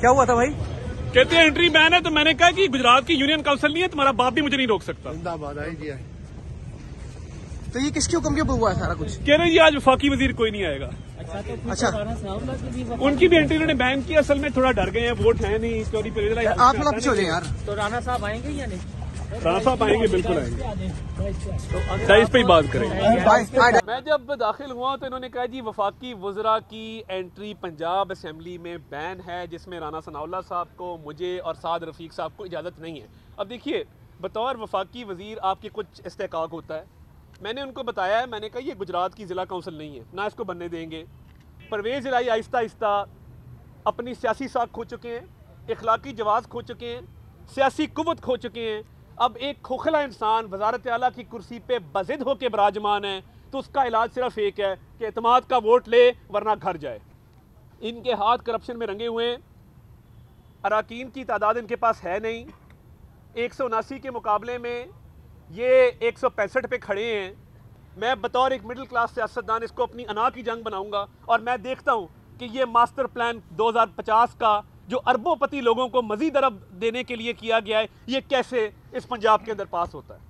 क्या हुआ था भाई? कहते हैं एंट्री बैन है, तो मैंने कहा कि गुजरात की यूनियन काउंसिल नहीं है, तुम्हारा बाप भी मुझे नहीं रोक सकता। जिंदाबाद आई जी। तो ये किसके हुक्म के ऊपर हुआ है सारा कुछ? कह रहे जी आज वफाकी वजीर कोई नहीं आएगा। अच्छा, उनकी भी एंट्री उन्होंने बैन की। असल में थोड़ा डर गए हैं, वोट है नहीं चोरी पे। आप थोड़ा पीछे हो जाए यार। तो राणा साहब आएंगे या नहीं? राणा साहब आएंगे, बिल्कुल आएंगे। तो इस पे ही बात करेंगे। मैं जब दाखिल हुआ तो इन्होंने कहा जी वफाकी वज़रा की एंट्री पंजाब असम्बली में बैन है, जिसमें राना सनाउल्लाह साहब को, मुझे और साद रफीक साहब को इजाज़त नहीं है। अब देखिए, बतौर वफाकी वज़ीर आपके कुछ इस्तेकाक होता है। मैंने उनको बताया है, मैंने कहा ये गुजरात की ज़िला काउंसिल नहीं है, ना इसको बनने देंगे। परवेज़ इलाही आहिस्ता आहिस्ता अपनी सियासी साख खो चुके हैं, इखलाकी जवाज़ खो चुके हैं, सियासी कुव्वत खो चुके हैं। अब एक खोखला इंसान वज़ारत आला की कुर्सी पे बज़िद होकर विराजमान है, तो उसका इलाज सिर्फ एक है कि एतमाद का वोट ले वरना घर जाए। इनके हाथ करप्शन में रंगे हुए हैं, अराकीन की तादाद इनके पास है नहीं। 179 के मुकाबले में ये 165 पे खड़े हैं। मैं बतौर एक मिडिल क्लास सियासतदान इसको अपनी अना की जंग बनाऊंगा, और मैं देखता हूँ कि ये मास्टर प्लान 2050 का जो अरबों पति लोगों को मजीद अरब देने के लिए किया गया है, ये कैसे इस पंजाब के अंदर पास होता है।